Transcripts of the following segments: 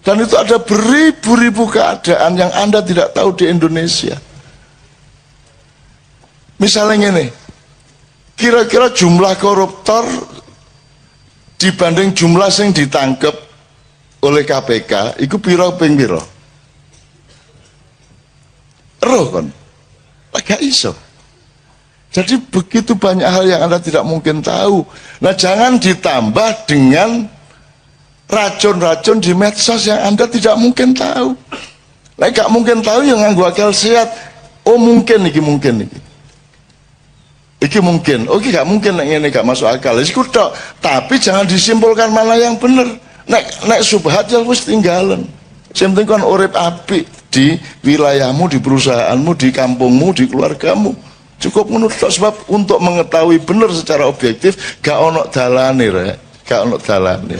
Dan itu ada beribu-ribu keadaan yang Anda tidak tahu di Indonesia. Misalnya ini, kira-kira jumlah koruptor dibanding jumlah yang ditangkap oleh KPK, itu piro ping piro? Roh kan? Gak iso. Jadi begitu banyak hal yang Anda tidak mungkin tahu. Nah, jangan ditambah dengan racun-racun di medsos yang Anda tidak mungkin tahu. Nah, gak mungkin tahu yang nganggo akal sehat. Oh mungkin iki mungkin iki. Iki mungkin. Oke, gak mungkin ini gak masuk akal. Iku tok. Tapi jangan disimpulkan mana yang benar. Nek subhat ya wis tinggalan. Sing penting kon urip apik di wilayahmu, di perusahaanmu, di kampungmu, di keluargamu. Cukup menurut sebab untuk mengetahui benar secara objektif gak ono dalane rek, gak ono dalane.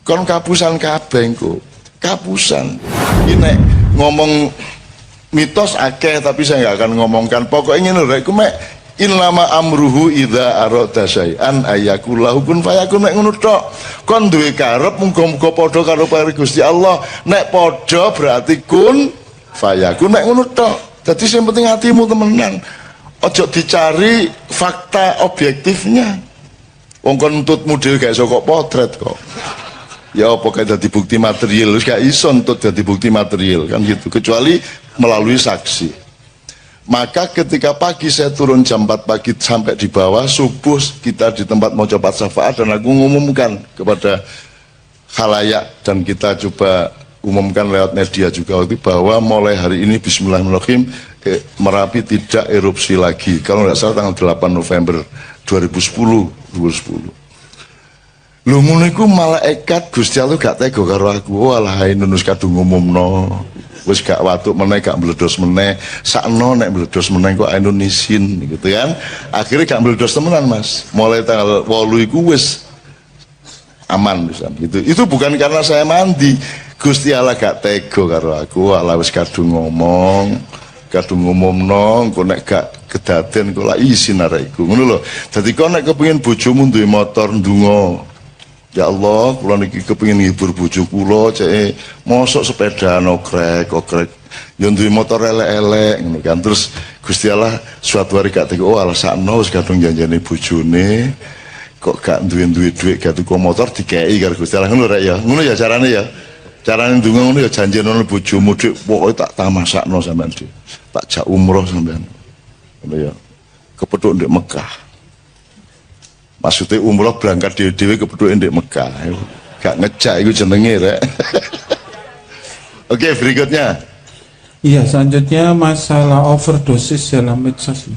Kon kapusan kabeh engko. Kapusan. Ini ngomong mitos akeh tapi saya nggak akan ngomongkan. Pokoknya ngene rek, iku mek innama amruhu idza arada syai'an ayakullahu kun fayakun. Nek ngono tok. Kon duwe karep muga-muga padha karo pare Gusti Allah. Nek padha berarti kun fayakun. Nek ngono tok. Dadi sing penting hatimu temenan. Ojo dicari fakta objektifnya. Wong kon nuntut model gak iso kok potret kok. Ya apa kayak dadi bukti material, gak iso nuntut dadi bukti material kan gitu, kecuali melalui saksi. Maka ketika pagi saya turun jam 4 pagi sampai di bawah, subuh kita di tempat mau coba syafaat dan aku ngumumkan kepada khalayak dan kita coba umumkan lewat media juga waktu bahwa mulai hari ini bismillahirrahmanirrahim Merapi tidak erupsi lagi. Kalau nggak salah tanggal 8 November 2010. Lu ngono iku malaikat Gusti Allah gak tega karo aku. Walah nunus kadung ngumumno. Wis gak watuk meneh, gak meledos meneh. Sakno nek meledos meneh kok Indonesian gitu kan. Akhirnya gak meledos temenan Mas. Mulai tanggal 8 iku wis aman bisa. Itu bukan karena saya mandi. Gusti Allah gak tega karo aku. Walah wis kadung ngomongno, kok nek gak kedaden kok lak isin arek iku. Ngono lho. Dadi kok nek kepengin bojomu duwe motor ndonga. Ya Allah, kula niki kepengin ngibur bojo kula, cek mosok sepeda okrek. Ya duwe motor elek-elek ngono kan. Terus Gusti Allah suatu hari gak tega, oh alasakno wis kadung janjane bojone. Kok gak duwe duit gak tuku motor dikei karo Gusti Allah ngono rek ya. Ngono ya carane ya. Carane ndonga ngono ya janjene bojomu dik pokoke tak tamasakno sampean dik. Tak jak umroh sampean. Ngono ya. Kepethuk ndek Mekah. Maksudnya umroh berangkat dhewe-dhewe kepethuk ndek Mekah. Gak ngejak iku jenenge rek. Oke, berikutnya. Iya, selanjutnya masalah overdosis dalam medsos.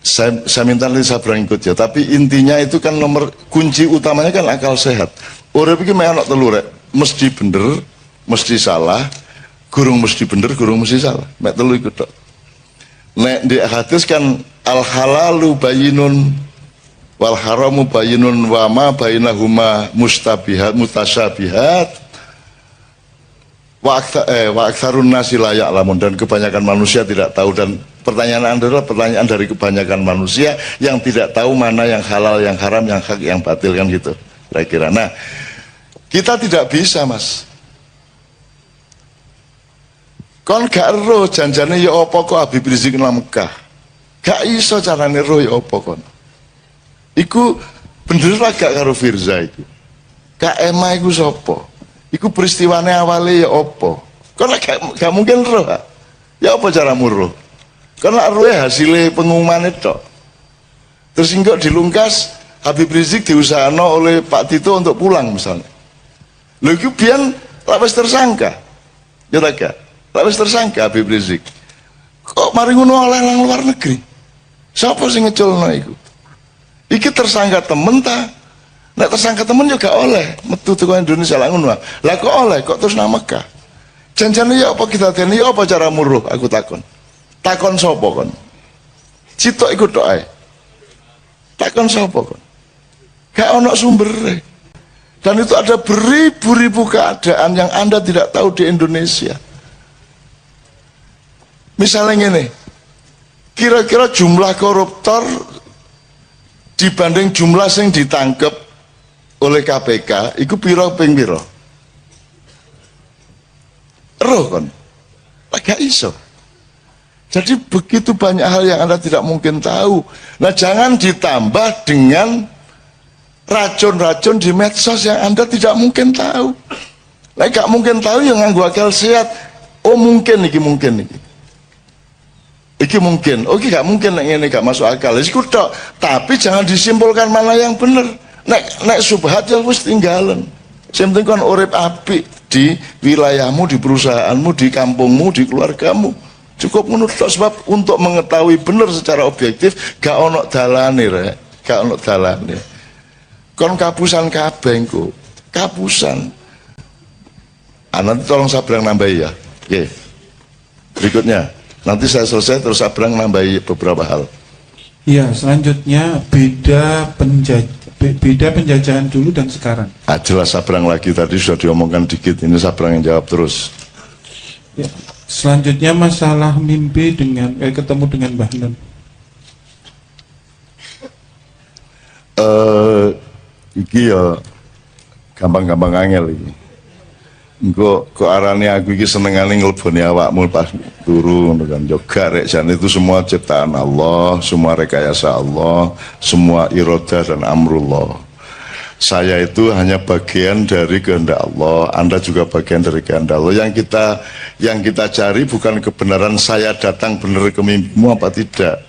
Saya minta nanti saya berangkut ya, tapi intinya itu kan nomor kunci utamanya kan akal sehat. Urip iki mek ana telu rek, mesti bener, mesti salah, gurung mesti bener, gurung mesti salah. Mek telu iku tok. Nek di hadis kan al halalu bayyinun wal haramu bayyinun wa ma bainahuma mutasyabihat wa aktsarun nasi la ya'lamun, dan kebanyakan manusia tidak tahu. Dan pertanyaan Anda adalah pertanyaan dari kebanyakan manusia yang tidak tahu mana yang halal, yang haram, yang hak, yang batil kan gitu kira-kira. Nah, kita tidak bisa Mas. Kon gak roh janjane ya apa kok Habib Rizik nang Mekah. Gak iso carane roh ya apa kon. Iku bener lah gak karo Firza iku. KMA iku sapa? Iku peristiwane awale ya apa? Kon gak mungkin roh. Ya apa caramu roh? Karena rohnya hasilnya pengumuman itu. Terus enggak dilungkas Habib Rizik diusahakan oleh Pak Tito untuk pulang misalnya. Lho iku biyen lapis tersangka. Ya tak gak? Lapis tersangka Habib Rizik. Kok mari ngono oleh nang luar negeri? Siapa sing ngeculno iku? Iki tersangka temen ta? Nek tersangka temen juga oleh metu teko Indonesia lah ngono. Lah kok oleh kok terus nang Mekah? Janjane ya apa kita dene ya apa cara muruh aku takon. Takon sapa kon? Citok iku tok ae. Takon sapa kon? Gak ono sumbere. Dan itu ada beribu-ribu keadaan yang Anda tidak tahu di Indonesia. Misalnya gini, kira-kira jumlah koruptor dibanding jumlah yang ditangkap oleh KPK iku piro ping piro? Roh kon. Gak iso. Jadi begitu banyak hal yang Anda tidak mungkin tahu. Nah, jangan ditambah dengan racun-racun di medsos yang Anda tidak mungkin tahu. Nah, gak mungkin tahu yang nganggo akal sehat. Oh mungkin iki mungkin iki. Iki mungkin. Oke, gak mungkin ini gak masuk akal. Iku tok. Tapi jangan disimpulkan mana yang benar. Nek subhat ya wis tinggalan. Sing penting kon urip apik di wilayahmu, di perusahaanmu, di kampungmu, di keluargamu. Cukup menurut sebab untuk mengetahui benar secara objektif gak ono dalane rek, gak ono dalane. Kon kapusan kabeh engko. Kapusan. Nanti tolong Sabrang nambahi ya. Oke. Berikutnya, nanti saya selesai terus Sabrang nambahi beberapa hal. Ya, selanjutnya beda penjajahan dulu dan sekarang. Jelas Sabrang lagi tadi sudah diomongkan dikit, ini Sabrang yang jawab terus. Ya. Selanjutnya masalah mimpi dengan ketemu dengan Mbah Nun. Iki ya gampang-gampang angel iki. Engko kok arane aku iki senengane ngleboni awakmu pas turu ngono kan. Yo gak rek jan itu semua ciptaan Allah, semua rekayasa Allah, semua irodah dan amrullah. Saya itu hanya bagian dari kehendak Allah, Anda juga bagian dari kehendak Allah. Yang kita cari bukan kebenaran saya datang benar ke mimpimu apa tidak,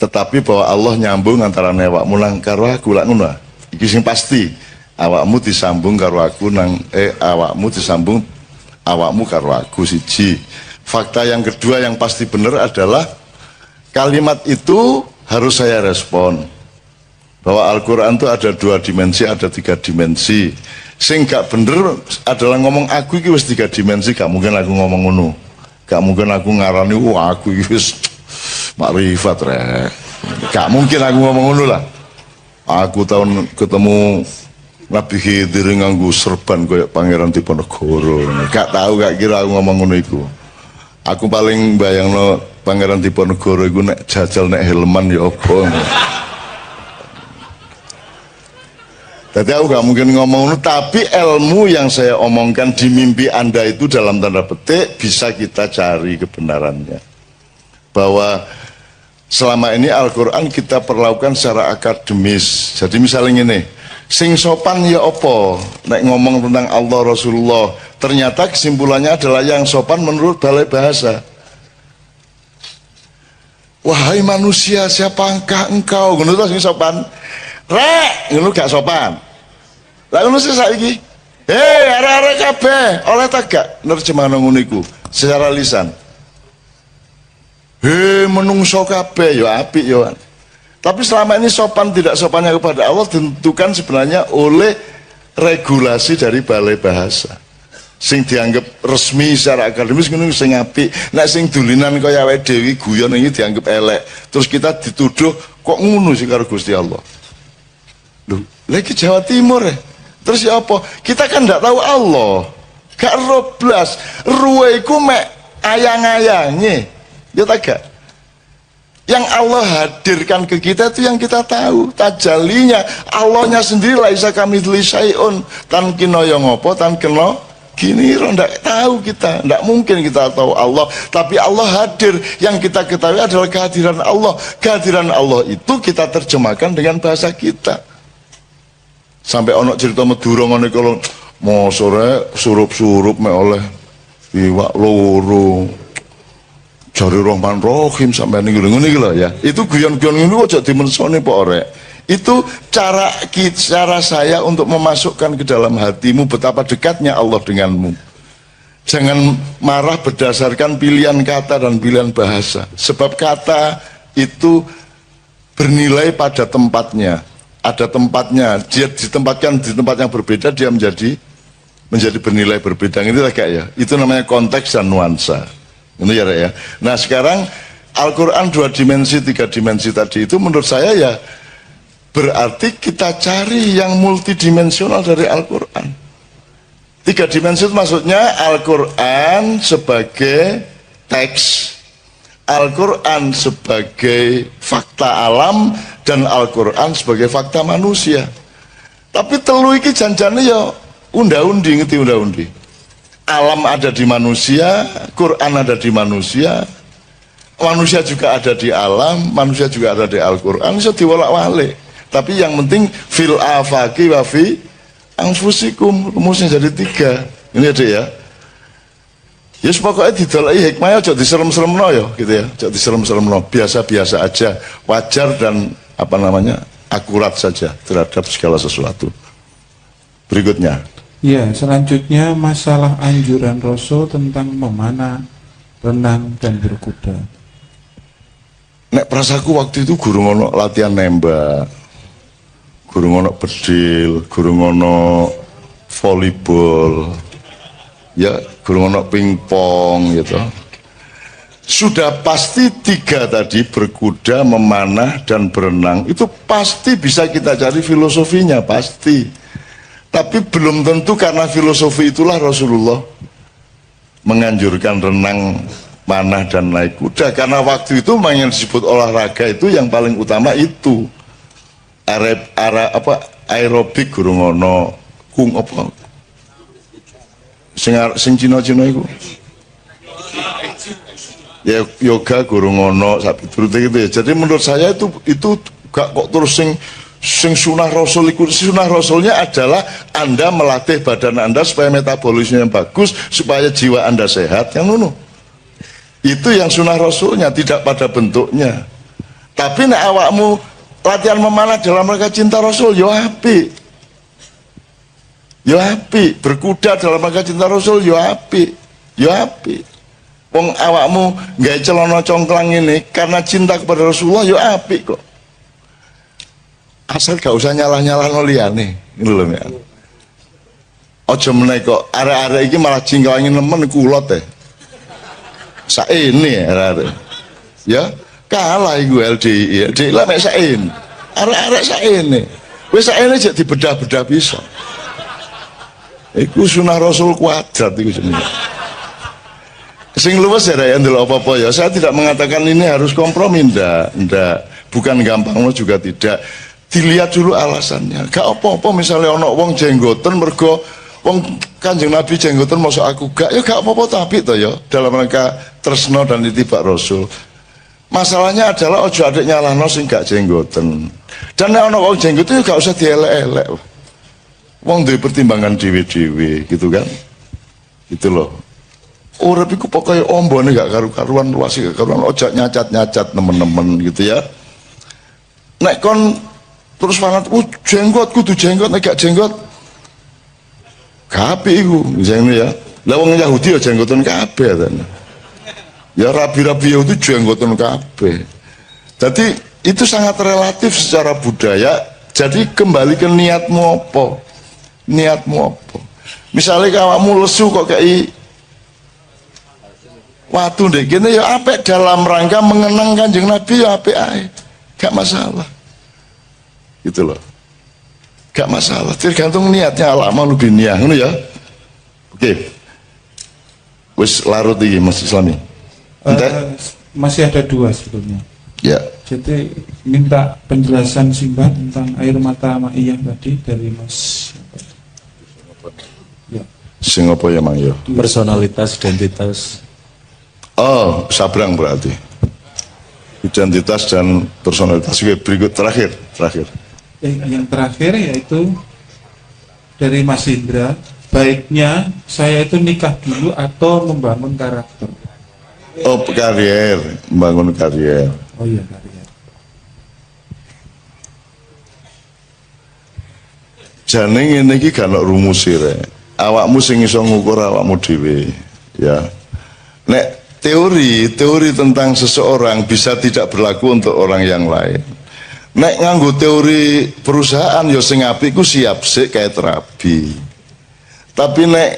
tetapi bahwa Allah nyambung antara awakmu nang karo aku lak ngono. Iki sing pasti. Awakmu disambung karo aku awakmu disambung awakmu karo aku siji. Fakta yang kedua yang pasti benar adalah kalimat itu harus saya respon. Bahwa Al-Quran itu ada 2 dimensi, ada 3 dimensi. Sing gak bener adalah ngomong aku iki wis 3 dimensi, gak mungkin aku ngomong ngono. Gak mungkin aku ngarani aku iki wis makrifat rek. Gak mungkin aku ngomong ngono lah. Aku tahun ketemu Nabi Khidir nganggo serban kayak Pangeran Diponegoro. Gak tahu, gak kira aku ngomong ngono iku. Aku paling bayangno Pangeran Diponegoro iku nek jajal nek helman ya apa. Jadi aku gak mungkin ngomong ngono, tapi ilmu yang saya omongkan di mimpi Anda itu dalam tanda petik bisa kita cari kebenarannya. Bahwa selama ini Al-Quran kita perlakukan secara akademis. Jadi misalnya ini, sing sopan ya opo nek ngomong tentang Allah Rasulullah, ternyata kesimpulannya adalah yang sopan menurut balai bahasa. Wahai manusia, siapakah engkau? Ngono sing sopan. Rek, ngono gak sopan. Lah ngono sih saiki. Arek-arek kabeh oleh tagak nerjemahan ngono iku secara lisan. Menungso kabeh ya apik ya. Tapi selama ini sopan tidak sopannya kepada Allah ditentukan sebenarnya oleh regulasi dari balai bahasa. Sing dianggap resmi secara akademis ngono sing apik. Nek sing dulinan kaya awake dhewe guyon iki dianggap elek. Terus kita dituduh kok ngono sih karo Gusti Allah. Loh, lagi Jawa Timur ya. Terus ya apa? Kita kan tidak tahu Allah. Gak roblas. Ruweku mek ayang-ayangnya. Ya tak gak? Yang Allah hadirkan ke kita itu yang kita tahu. Tajalinya Allahnya sendiri laisa kamitslihi syai'un. Tan kena yang apa, tan kena gini ndak tahu kita. Ndak mungkin kita tahu Allah. Tapi Allah hadir. Yang kita ketahui adalah kehadiran Allah. Kehadiran Allah itu kita terjemahkan dengan bahasa kita. Sampai ono cerita Madura ngene kalau mau sore surup-surup mek oleh iwak loro. Jari Rahman Rahim sampai ning ngene iki lho ya. Itu guyon-guyon ngono aja dimensone Pak Orek. Itu cara saya untuk memasukkan ke dalam hatimu betapa dekatnya Allah denganmu. Jangan marah berdasarkan pilihan kata dan pilihan bahasa. Sebab kata itu bernilai pada tempatnya. Ada tempatnya, dia ditempatkan di tempat yang berbeda, dia menjadi bernilai berbeda. Ini lah kayak ya. Itu namanya konteks dan nuansa. Ini ya, ya. Nah sekarang Al-Quran 2 dimensi, 3 dimensi tadi itu menurut saya ya berarti kita cari yang multidimensional dari Al-Quran. 3 dimensi itu maksudnya Al-Quran sebagai teks, Al-Quran sebagai fakta alam, dan Al-Quran sebagai fakta manusia. Tapi telu iki janjane ya unda-undi, ngerti unda-undi. Alam ada di manusia, Quran ada di manusia, manusia juga ada di alam, manusia juga ada di Al-Quran, bisa diwolak-walik. Tapi yang penting fil afaqi wa fi anfusikum, rumusnya jadi 3. Ini ada ya. Ya pokoknya didolai hikmahnya aja diserem-seremno ya gitu ya. Aja diserem-seremno, biasa-biasa aja, wajar dan apa namanya? Akurat saja terhadap segala sesuatu. Berikutnya. Ya, selanjutnya masalah anjuran Rasul tentang memanah, renang dan berkuda. Nek prasaku waktu itu guru ngono latihan nembak, guru ngono bedil, guru ngono volleyball, ya guru ngono pingpong gitu. Sudah pasti 3 tadi, berkuda, memanah, dan berenang, itu pasti bisa kita cari filosofinya, pasti. Tapi belum tentu karena filosofi itulah Rasulullah menganjurkan renang, manah, dan naik kuda. Karena waktu itu yang disebut olahraga itu yang paling utama itu. Aerobik guru ngono, kung apa? Sing Cina-Cina itu. Ya yoga guru ngono sapi turut gitu ya. Jadi menurut saya itu gak kok terus sing sunah Rasul. Sunah Rasulnya adalah Anda melatih badan Anda supaya metabolisme yang bagus, supaya jiwa Anda sehat, yang ngono. Itu yang sunah Rasulnya, tidak pada bentuknya. Tapi nek awakmu latihan memanah dalam rangka cinta Rasul, yo apik. Yo apik, berkuda dalam rangka cinta Rasul, yo apik. Yo apik. Wong awakmu gawe celana congklang ini karena cinta kepada Rasulullah, yo apik kok. Asal gak usah nyalah-nyalah no liyane, ngono lho ya. Aja meneh kok arek-arek iki malah jingklangi nemen kulot teh. Saene arek-arek. Ya, kalah iku LDI. LDI lah mek saene. Arek-arek saene. Wis saene jek dibedah-bedah bisa. Iku sunah Rasul kuadrat iku jenenge. Sing luwes ya ndelok apa-apa ya. Saya tidak mengatakan ini harus kompromi, ndak. Bukan gampang juga tidak. Dilihat dulu alasannya. Gak apa-apa misalnya ono wong jenggoten mergo wong Kanjeng Nabi jenggoten mosok aku gak, ya gak apa-apa tapi to ya dalam rangka tresno dan itibak Rasul. Masalahnya adalah ojo adek nyalahno sing gak jenggoten. Dan nek ono wong jenggoten ya gak usah dielek-elek. Wong duwe pertimbangan dhewe-dhewe gitu kan. Gitu loh. Urip iku pokoke ombone gak karu-karuan, luas gak karuan, ojo nyacat-nyacat nemen-nemen gitu ya. Nek kon terus fanat, jenggot kudu jenggot, nek gak jenggot kabeh iku jengene ya. Lah wong Yahudi ya jenggoten kabeh ten. Ya rabi-rabi itu jenggoten kabeh. Jadi itu sangat relatif secara budaya. Jadi kembali ke niatmu apa? Niatmu apa? Misalnya awakmu lesu kok kayak waktu deh gini ya apik dalam rangka mengenang Kanjeng Nabi ya apik ae. Gak masalah. Gitu loh. Gak masalah, tergantung niatnya. Al-amal binniyah, ngono ya. Oke. Wis larut iki Mas Islami. Masih ada 2 sebetulnya. Ya. Jadi minta penjelasan singkat tentang air mata ma'iyah tadi dari Mas. Ya. Sing apa ya Mang ya? Personalitas, identitas. Oh, sabrang berarti. Identitas dan personalitas. Oke, berikut terakhir. Yang terakhir yaitu dari Mas Indra, baiknya saya itu nikah dulu atau membangun karakter? Oh, karier, membangun karier. Oh iya, karier. Jane ngene iki gak ono rumus rek. Awakmu sing iso ngukur awakmu dhewe, ya. Nek teori tentang seseorang bisa tidak berlaku untuk orang yang lain. Nek nganggo teori perusahaan ya sing apik ku siap sik kayak terapi. Tapi nek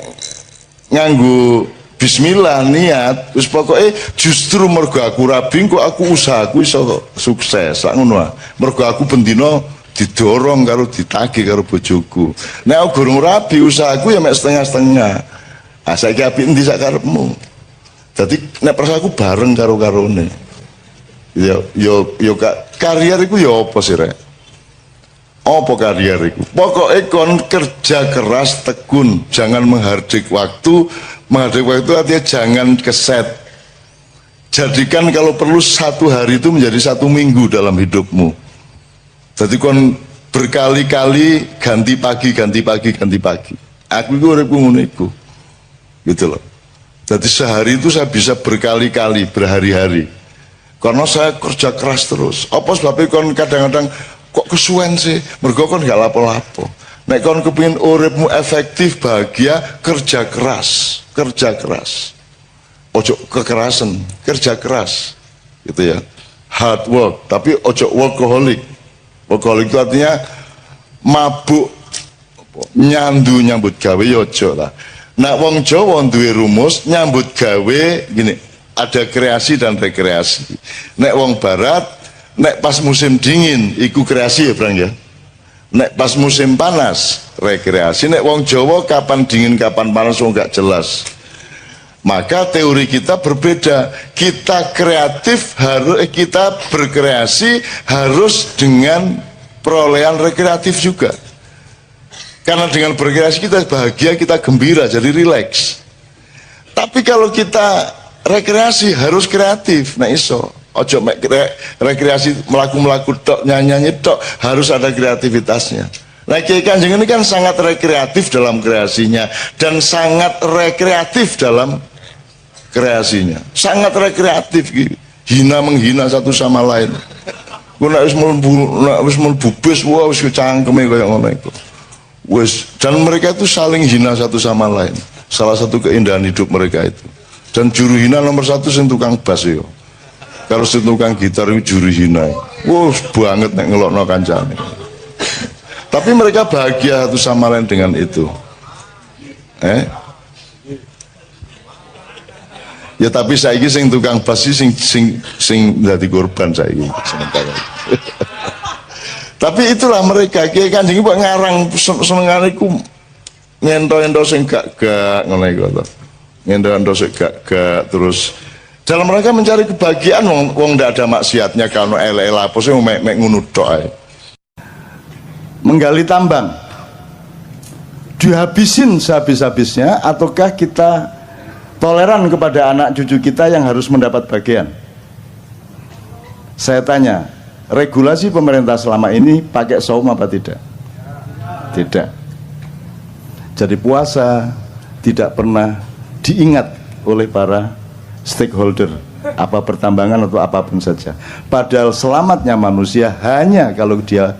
nganggo bismillah niat wis pokoke justru mergo aku rabi kok aku usahaku iso sukses sak ngono ah. Mergo aku bendina didorong karo ditagih karo bojoku. Nek aku gurung rabi usahaku ya mek setengah-setengah. Ah saiki apik endi sak karepmu. Jadi nek prasaku bareng karo karone. Yo karier iku yo apa sih rek? Apa karierku? Pokoknya kon kerja keras tekun, jangan menghardik waktu. Menghardik waktu artinya jangan keset. Jadikan kalau perlu 1 hari itu menjadi 1 minggu dalam hidupmu. Jadi kon berkali-kali ganti pagi. Aku itu uripku ngono iku. Gitu loh. Jadi sehari itu saya bisa berkali-kali, berhari-hari. Karena saya kerja keras terus. Apa sebabnya kon kadang-kadang kok kesuwen sih? Mergo kon gak lapo-lapo. Nek kon kepengin uripmu efektif, bahagia, kerja keras. Ojo kekerasan, kerja keras. Gitu ya. Hard work, tapi ojo workaholic. Workaholic itu artinya mabuk nyambut gawe ya ojo lah. Nah wong Jawa duwe rumus nyambut gawe gini, ada kreasi dan rekreasi. Nek wong barat, nek pas musim dingin iku kreasi ya Bang ya. Nek pas musim panas rekreasi. Nek wong Jawa kapan dingin kapan panas wong gak jelas. Maka teori kita berbeda. Kita kreatif harus kita berkreasi harus dengan perolehan rekreatif juga. Karena dengan berkreasi kita bahagia, kita gembira, jadi rileks. Tapi kalau kita rekreasi harus kreatif. Nah iso, ojo rekreasi melaku tok, nyanyi tok, harus ada kreativitasnya. Nah Kiai Kanjeng ini kan sangat rekreatif dalam kreasinya dan sangat rekreatif dalam kreasinya. Sangat rekreatif gitu. Hina menghina satu sama lain. Ku nek wis mlebu bis wah wis cangkeme kaya ngono iku. Wis, dan mereka itu saling hina satu sama lain. Salah satu keindahan hidup mereka itu. Dan juru hina nomor 1 sing tukang bass yo. Kalau sing tukang gitar itu juru hina. Wah banget nek ngelokno kancane. Tapi mereka bahagia satu sama lain dengan itu. Ya tapi saiki sing tukang bass sing dadi korban saiki sementara. Tapi itulah mereka. Kiai Kanjeng kok ngarang senengane iku ngento-ento sing gak ngono iku to. Ngento-ento sing gak terus dalam rangka mencari kebahagiaan wong ndak ada maksiatnya kalau elek apa sih mek ngono tok ae. Menggali tambang dihabisin sehabis-habisnya ataukah kita toleran kepada anak cucu kita yang harus mendapat bagian? Saya tanya, regulasi pemerintah selama ini pakai saum apa tidak? Tidak. Jadi puasa tidak pernah diingat oleh para stakeholder, apa pertambangan atau apapun saja. Padahal selamatnya manusia hanya kalau dia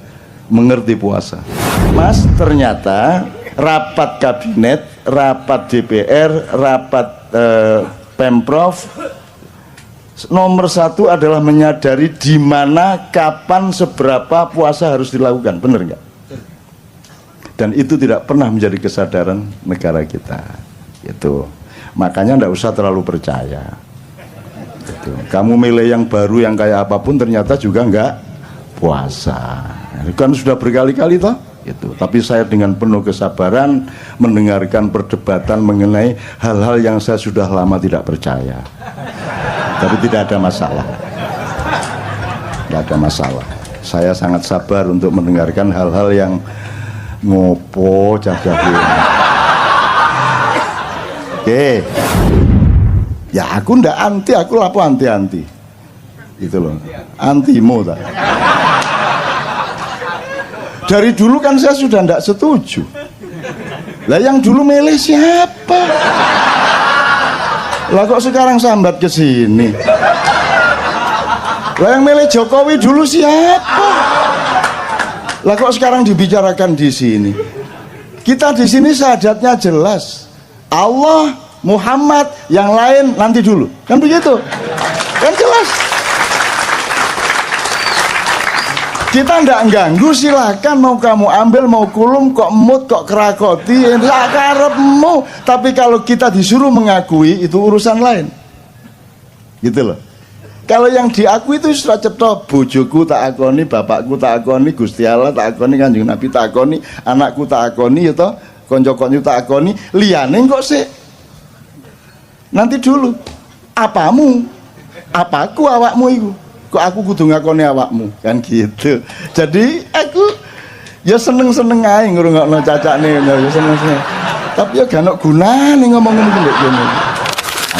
mengerti puasa. Mas, ternyata rapat kabinet, rapat DPR, rapat Pemprov nomor 1 adalah menyadari di mana, kapan, seberapa puasa harus dilakukan, benar nggak? Dan itu tidak pernah menjadi kesadaran negara kita. Itu makanya nggak usah terlalu percaya. Gitu. Kamu milih yang baru yang kayak apapun ternyata juga nggak puasa. Kan sudah berkali-kali toh. Gitu. Tapi saya dengan penuh kesabaran mendengarkan perdebatan mengenai hal-hal yang saya sudah lama tidak percaya. Tapi tidak ada masalah. Tidak ada masalah. Saya sangat sabar untuk mendengarkan hal-hal yang ngopo jaga-jaga. Oke. Ya aku ndak anti, aku lapo anti-anti. Gitu loh. Antimu tak. Dari dulu kan saya sudah ndak setuju. Lah yang dulu milih siapa? Lah kok sekarang sambat ke sini? Lah yang milih Jokowi dulu siapa? Lah kok sekarang dibicarakan di sini? Kita di sini syahadatnya jelas. Allah, Muhammad, yang lain nanti dulu. Kan begitu? Kan jelas. Kita ndak ganggu, silakan mau kamu ambil, mau kulum, kok mut, kok kerakoti, ndak karepmu. Tapi kalau kita disuruh mengakui itu urusan lain. Gitu loh. Kalau yang diakui itu sudah cetok, bojoku tak akoni, bapakku tak akoni, Gusti Allah tak akoni, Kanjeng Nabi tak akoni, anakku tak akoni, ya toh, konco-konco tak akoni, liyane kok sih. Nanti dulu, apamu, apaku awakmu itu. Kok aku kudu ngakoni awakmu, kan gitu. Jadi aku Ya seneng-seneng ae ngrungokno cacakne ya seneng-seneng. Tapi ya gak ono gunane ngomong-ngomong lho ngene.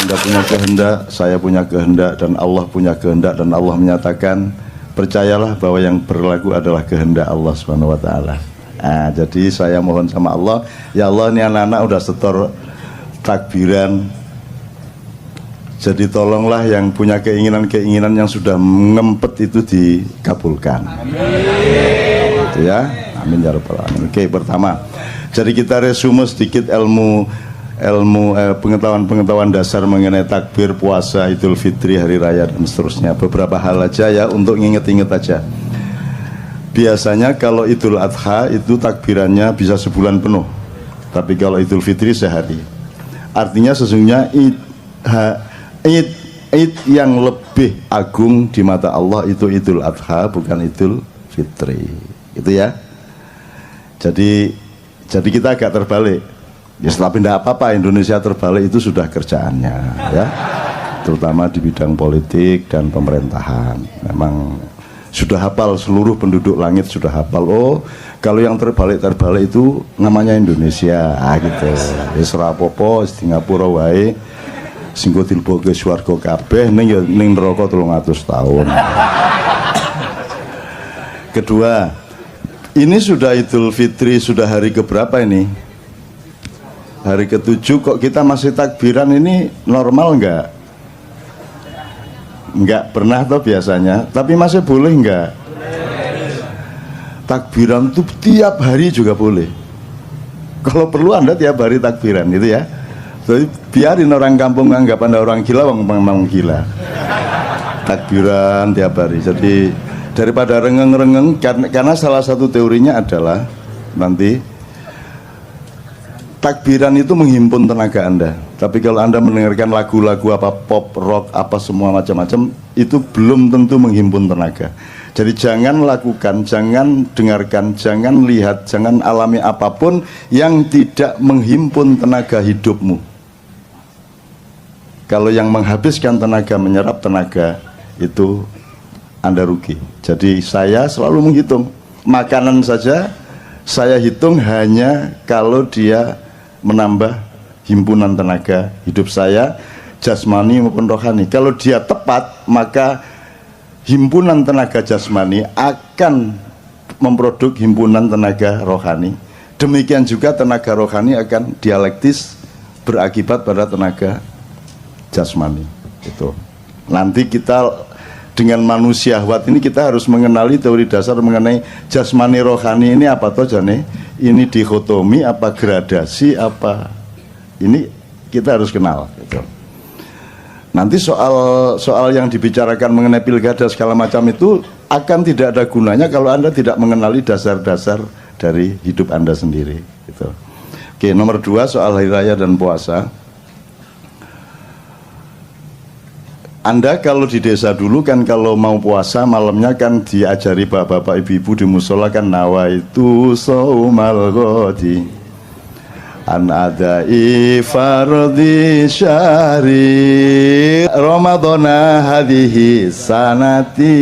Anda punya kehendak, saya punya kehendak, dan Allah punya kehendak, dan Allah menyatakan percayalah bahwa yang berlaku adalah kehendak Allah Subhanahu wa taala. Nah, jadi saya mohon sama Allah, ya Allah ini anak-anak udah setor takbiran. Jadi tolonglah yang punya keinginan-keinginan yang sudah ngempet itu dikabulkan. Amin. Gitu ya. Amin ya rabbal alamin. Oke, pertama. Jadi kita resume sedikit pengetahuan dasar mengenai takbir, puasa, Idul Fitri, hari raya dan seterusnya. Beberapa hal aja ya untuk nginget-inget aja. Biasanya kalau Idul Adha itu takbirannya bisa sebulan penuh. Tapi kalau Idul Fitri sehari. Artinya sesungguhnya Id yang lebih agung di mata Allah itu Idul Adha, bukan Idul Fitri. Itu ya. Jadi kita agak terbalik. Ya tapi tidak apa-apa, Indonesia terbalik itu sudah kerjaannya ya. Terutama di bidang politik dan pemerintahan. Memang sudah hafal, seluruh penduduk langit sudah hafal. Oh, kalau yang terbalik itu namanya Indonesia. Gitu. Wis ora apa-apa, Singapura wae. Sing go dilebokke swarga kabeh ning neraka 300 tahun. Kedua, ini sudah Idul Fitri, sudah hari keberapa ini? Hari ke-7 kok kita masih takbiran, ini normal enggak? Enggak pernah toh biasanya, tapi masih boleh enggak? Takbiran tuh tiap hari juga boleh. Kalau perlu Anda tiap hari takbiran gitu ya. Jadi biarin orang kampung anggap Anda orang gila, memang gila. Takbiran tiap hari. Jadi daripada rengeng-rengeng, karena salah satu teorinya adalah nanti takbiran itu menghimpun tenaga Anda. Tapi kalau Anda mendengarkan lagu-lagu apa pop, rock, apa semua macam-macam, itu belum tentu menghimpun tenaga. Jadi jangan lakukan, jangan dengarkan, jangan lihat, jangan alami apapun yang tidak menghimpun tenaga hidupmu. Kalau yang menghabiskan tenaga, menyerap tenaga, itu Anda rugi. Jadi saya selalu menghitung. Makanan saja saya hitung hanya kalau dia menambah himpunan tenaga hidup saya, jasmani maupun rohani. Kalau dia tepat, maka himpunan tenaga jasmani akan memproduk himpunan tenaga rohani. Demikian juga tenaga rohani akan dialektis berakibat pada tenaga jasmani. Itu. Nanti kita dengan manusia syahwat ini kita harus mengenali teori dasar mengenai jasmani rohani ini apa toh jane? Ini dikotomi apa gradasi apa? Ini kita harus kenal gitu. Nanti soal yang dibicarakan mengenai pilkada segala macam itu akan tidak ada gunanya kalau Anda tidak mengenali dasar-dasar dari hidup Anda sendiri gitu. Oke, nomor 2 soal hari raya dan puasa. Anda kalau di desa dulu kan kalau mau puasa malamnya kan diajari bapak-bapak ibu-ibu di musola kan nawaitu saumal ghadi an adai fardhi syahri ramadhana hadhihi sanati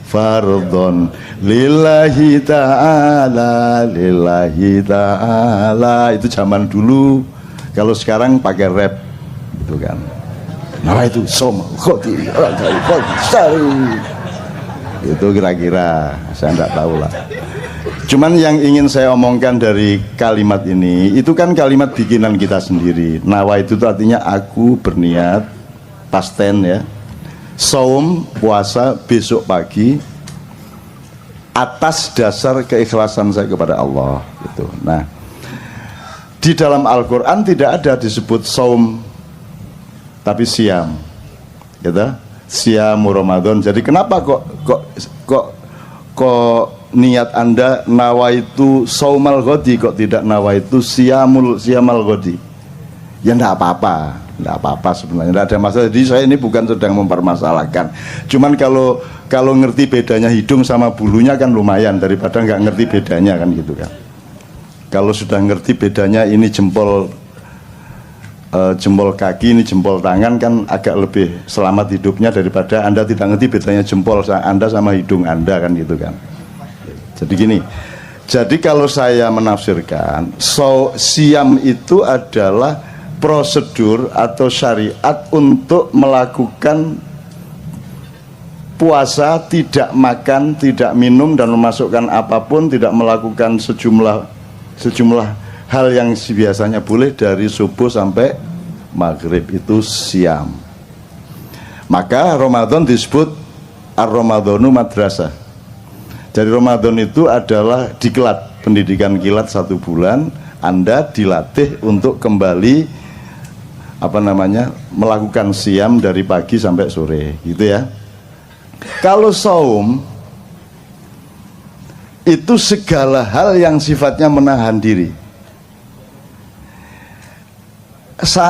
fardhon lillahi ta'ala itu zaman dulu. Kalau sekarang pakai rap itu kan. Nah itu itu kira-kira saya tidak tahu lah. Cuman yang ingin saya omongkan dari kalimat ini, itu kan kalimat bikinan kita sendiri. Nawa itu artinya aku berniat, pasten ya. Saum, puasa besok pagi atas dasar keikhlasan saya kepada Allah gitu. Nah, di dalam Al-Qur'an tidak ada disebut saum tapi siam, gitu, siam Ramadan. Jadi kenapa kok niat Anda nawaitu saumal ghadi kok tidak nawaitu siamal ghadi? Ya enggak apa-apa sebenarnya, enggak ada masalah. Jadi saya ini bukan sedang mempermasalahkan. Cuman kalau ngerti bedanya hidung sama bulunya kan lumayan daripada nggak ngerti bedanya kan gitu kan. Kalau sudah ngerti bedanya ini jempol kaki, ini jempol tangan kan agak lebih selamat hidupnya daripada Anda tidak ngerti bedanya jempol Anda sama hidung Anda kan gitu kan. Jadi gini, jadi kalau saya menafsirkan, siam itu adalah prosedur atau syariat untuk melakukan puasa, tidak makan, tidak minum dan memasukkan apapun, tidak melakukan sejumlah hal yang biasanya boleh dari subuh sampai maghrib, itu siam. Maka Ramadan disebut ar-Ramadhanu madrasah. Jadi Ramadan itu adalah diklat, pendidikan kilat 1 bulan. Anda dilatih untuk kembali melakukan siam dari pagi sampai sore, gitu ya. Kalau saum itu segala hal yang sifatnya menahan diri.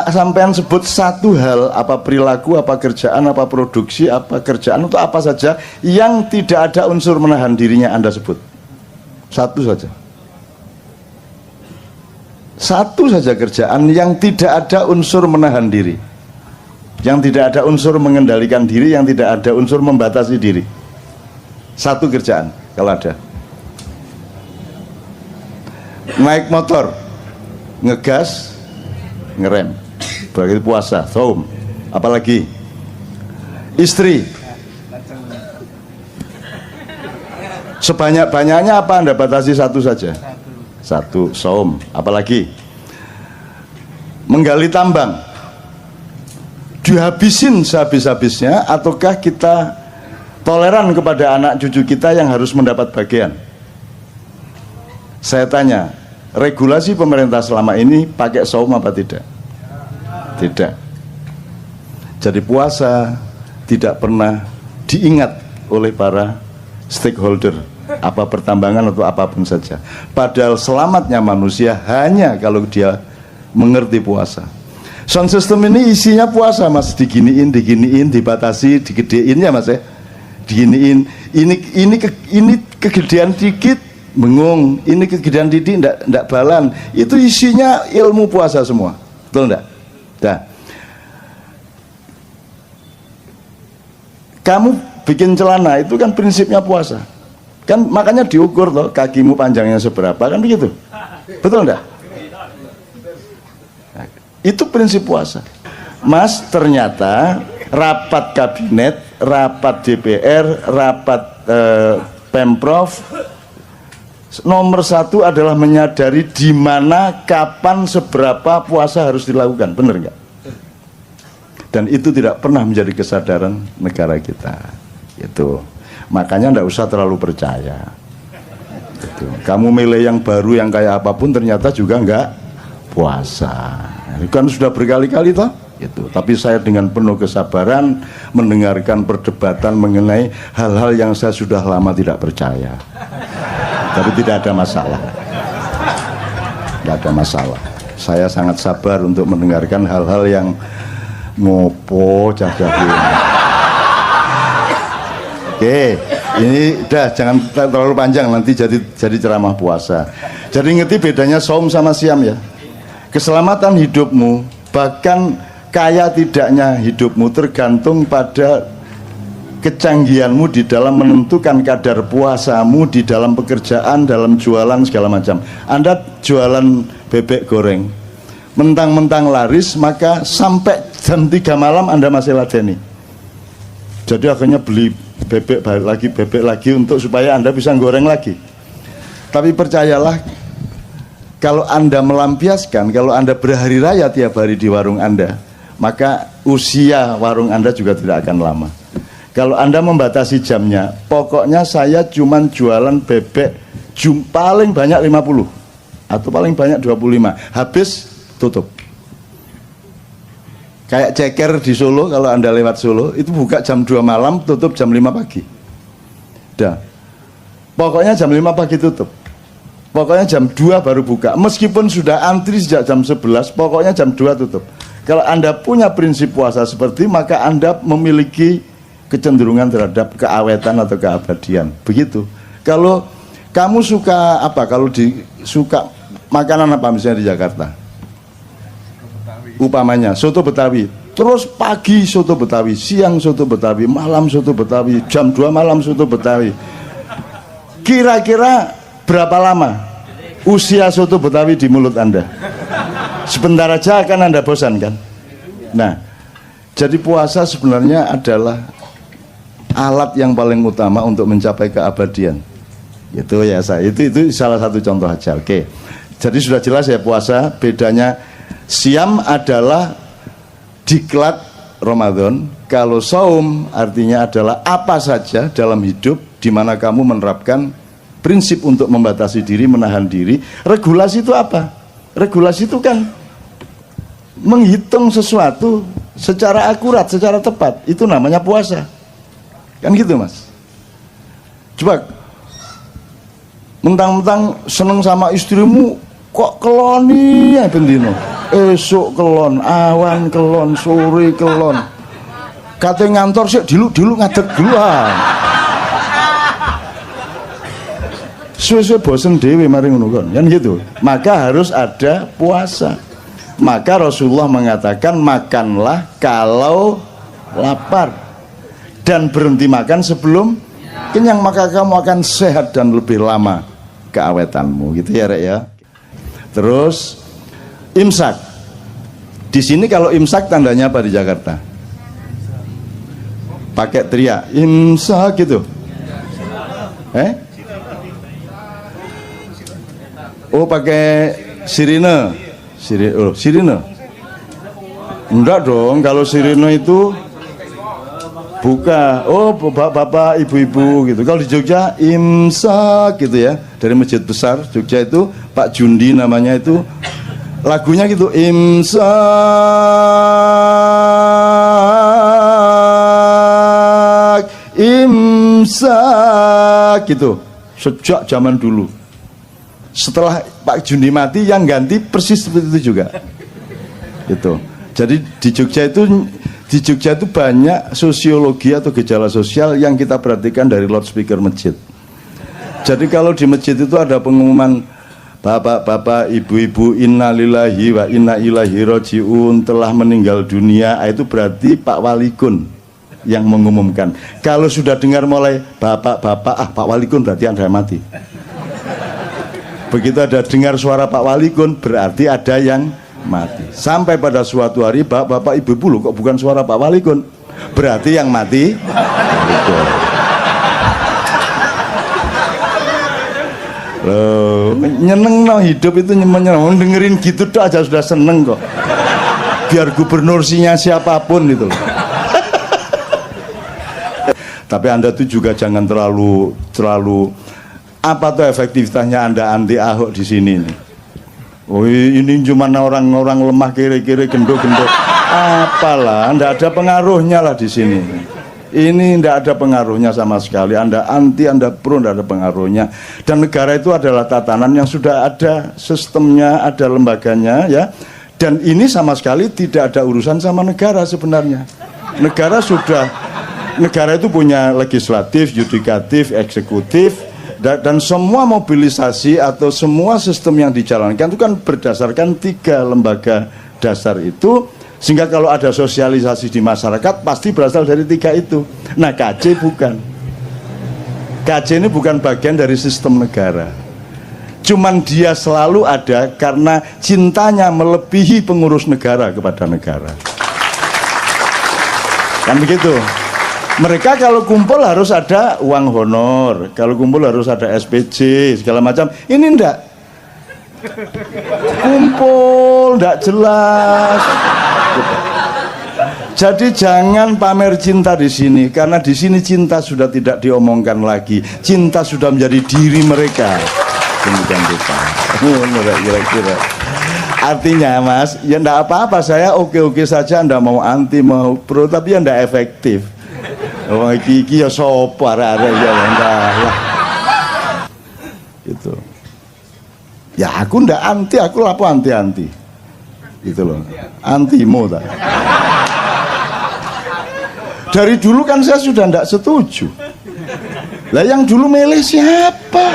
Sampean sebut satu hal, apa perilaku, apa kerjaan, apa produksi, apa kerjaan, atau apa saja yang tidak ada unsur menahan dirinya, Anda sebut satu saja. Satu saja kerjaan yang tidak ada unsur menahan diri, yang tidak ada unsur mengendalikan diri, yang tidak ada unsur membatasi diri. Satu kerjaan kalau ada. Naik motor, ngegas, ngerem, berarti puasa, saum. Apalagi istri, sebanyak-banyaknya apa Anda batasi satu saja? Satu, saum. Apalagi menggali tambang, dihabisin sehabis-habisnya, ataukah kita toleran kepada anak cucu kita yang harus mendapat bagian? Saya tanya, regulasi pemerintah selama ini pakai saum apa tidak? Tidak. Jadi puasa tidak pernah diingat oleh para stakeholder, apa pertambangan atau apapun saja. Padahal selamatnya manusia hanya kalau dia mengerti puasa. Sound system ini isinya puasa, Mas. Diginiin, dibatasi, digedein ya, Mas ya. Diginiin, ini kegedean dikit bengung, ini kegedean titik ndak balan. Itu isinya ilmu puasa semua, betul ndak? Nah, kamu bikin celana itu kan prinsipnya puasa, kan makanya diukur loh, kakimu panjangnya seberapa, kan begitu, betul ndak? Nah, itu prinsip puasa. Mas, ternyata rapat kabinet, rapat DPR, rapat Pemprov, nomor satu adalah menyadari di mana, kapan, seberapa puasa harus dilakukan, benar nggak? Dan itu tidak pernah menjadi kesadaran negara kita. Itu makanya nggak usah terlalu percaya. Itu. Kamu milih yang baru yang kayak apapun ternyata juga nggak puasa. Itu kan sudah berkali-kali toh. Itu. Tapi saya dengan penuh kesabaran mendengarkan perdebatan mengenai hal-hal yang saya sudah lama tidak percaya. Tapi tidak ada masalah. Tidak ada masalah. Saya sangat sabar untuk mendengarkan hal-hal yang ngopo cah-cah. Oke, ini udah jangan terlalu panjang, nanti jadi ceramah puasa. Jadi ngerti bedanya saum sama siam ya. Keselamatan hidupmu, bahkan kaya tidaknya hidupmu tergantung pada kecanggihanmu di dalam menentukan kadar puasamu di dalam pekerjaan, dalam jualan segala macam. Anda jualan bebek goreng, mentang-mentang laris, maka sampai jam 3 malam Anda masih ladeni. Jadi akhirnya beli bebek lagi untuk supaya Anda bisa goreng lagi. Tapi percayalah, kalau Anda melampiaskan, kalau Anda berhari raya tiap hari di warung Anda, maka usia warung Anda juga tidak akan lama. Kalau Anda membatasi jamnya, pokoknya saya cuman jualan bebek paling banyak 50 atau paling banyak 25, habis tutup. Kayak ceker di Solo, kalau Anda lewat Solo itu buka jam 2 malam, tutup jam 5 pagi. Dah. Pokoknya jam 5 pagi tutup. Pokoknya jam 2 baru buka. Meskipun sudah antri sejak jam 11, pokoknya jam 2 tutup. Kalau Anda punya prinsip puasa seperti, maka Anda memiliki kecenderungan terhadap keawetan atau keabadian. Begitu. Kalau kamu suka apa? Kalau suka makanan apa misalnya di Jakarta? Upamanya soto Betawi. Terus pagi soto Betawi, siang soto Betawi, malam soto Betawi, jam 2 malam soto Betawi. Kira-kira berapa lama usia soto Betawi di mulut Anda? Sebentar aja akan Anda bosan kan? Nah, jadi puasa sebenarnya adalah alat yang paling utama untuk mencapai keabadian. Itu ya saya. Itu salah satu contoh aja. Oke. Jadi sudah jelas ya puasa bedanya. Siam adalah diklat Ramadan. Kalau saum artinya adalah apa saja dalam hidup di mana kamu menerapkan prinsip untuk membatasi diri, menahan diri. Regulasi itu apa? Regulasi itu kan menghitung sesuatu secara akurat, secara tepat. Itu namanya puasa. Kan gitu Mas. Coba mentang-mentang seneng sama istrimu kok keloni ya bendino. Esok kelon, awan kelon, sore kelon. Kate ngantor sih dilu ngadeg duluan. Suwe-suwe bosen dewe mari ngono kan gitu. Maka harus ada puasa. Maka Rasulullah mengatakan makanlah kalau lapar dan berhenti makan sebelum kenyang, maka kamu akan sehat dan lebih lama keawetanmu, gitu ya Rek ya. Terus imsak. Di sini kalau imsak tandanya apa di Jakarta? Pakai teriak imsak gitu. Oh pakai sirine. Sirine. Enggak dong, kalau sirine itu buka, oh bapak ibu-ibu gitu. Kalau di Jogja imsak gitu ya, dari masjid besar Jogja itu Pak Jundi namanya itu, lagunya gitu imsak gitu sejak zaman dulu. Setelah Pak Jundi mati yang ganti persis seperti itu juga gitu. Jadi di Jogja itu banyak sosiologi atau gejala sosial yang kita perhatikan dari loudspeaker masjid. Jadi kalau di masjid itu ada pengumuman bapak-bapak, ibu-ibu, innalillahi wa inna ilaihi rajiun telah meninggal dunia, itu berarti Pak Walikun yang mengumumkan. Kalau sudah dengar mulai bapak-bapak, Pak Walikun berarti Anda mati. Begitu ada dengar suara Pak Walikun berarti ada yang mati. Sampai pada suatu hari bapak ibu-ibu loh, kok bukan suara Pak Walikun, berarti yang mati loh. Nyeneng no, hidup itu nyeneng. Dengerin gitu tuh aja sudah seneng kok. Biar gubernursinya siapapun gitu loh. Tapi Anda tuh juga jangan terlalu apa tuh efektivitasnya Anda anti Ahok di sini nih. Oh ini cuma orang-orang lemah kiri-kiri gendut-gendut. Apalah, Anda ada pengaruhnya lah di sini. Ini tidak ada pengaruhnya sama sekali. Anda anti, Anda pro, tidak ada pengaruhnya. Dan negara itu adalah tatanan yang sudah ada sistemnya, ada lembaganya ya. Dan ini sama sekali tidak ada urusan sama negara sebenarnya. Negara itu punya legislatif, yudikatif, eksekutif, dan semua mobilisasi atau semua sistem yang dijalankan itu kan berdasarkan 3 lembaga dasar itu, sehingga kalau ada sosialisasi di masyarakat pasti berasal dari 3 itu. Nah KJ bukan. KJ ini bukan bagian dari sistem negara. Cuman dia selalu ada karena cintanya melebihi pengurus negara kepada negara. Kan begitu. Mereka kalau kumpul harus ada uang honor, kalau kumpul harus ada SPJ segala macam. Ini enggak. Kumpul enggak jelas. Jadi jangan pamer cinta di sini, karena di sini cinta sudah tidak diomongkan lagi. Cinta sudah menjadi diri mereka. Demikian kita. Kira-kira. Artinya Mas, ya enggak apa-apa, saya oke-oke saja. Anda mau anti mau pro, tapi ya enggak efektif. Oh iki ya sopo arek-arek ya enggak lah. Gitu. Ya aku ndak anti, aku lapo anti-anti. Gitu loh. Antimo tak. Dari dulu kan saya sudah ndak setuju. Lah yang dulu milih siapa?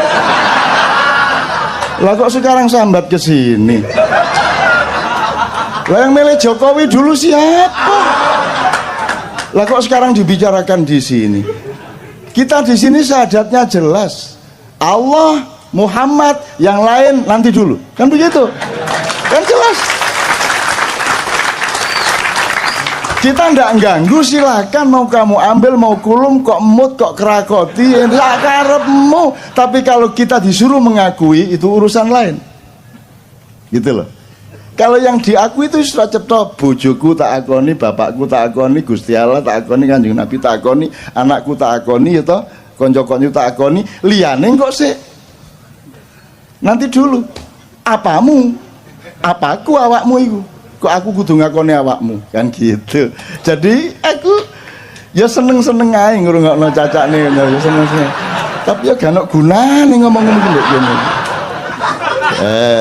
Lah kok sekarang sambat ke sini? Lah yang milih Jokowi dulu siapa? Lah kok sekarang dibicarakan di sini? Kita di sini syahadatnya jelas. Allah, Muhammad, yang lain nanti dulu. Kan begitu? Kan jelas. Kita ndak ganggu, silakan mau kamu ambil, mau kulum, kok emut, kok kerakoti, ya karepmu. Tapi kalau kita disuruh mengakui, itu urusan lain. Gitu loh. Kalau yang diakui itu sudah cetok, bojoku tak akoni, bapakku tak akoni, Gusti Allah tak akoni, Kanjeng Nabi tak akoni, anakku tak akoni, ya toh, konco-konco tak akoni, liyane kok sih. Nanti dulu. Apamu? Apaku awakmu itu? Kok aku kudu ngakoni awakmu, kan gitu. Jadi aku ya seneng-seneng ae ngrungokno cacakne, ya seneng-seneng. Tapi ya gak ono gunane ngomong-ngomong ngene.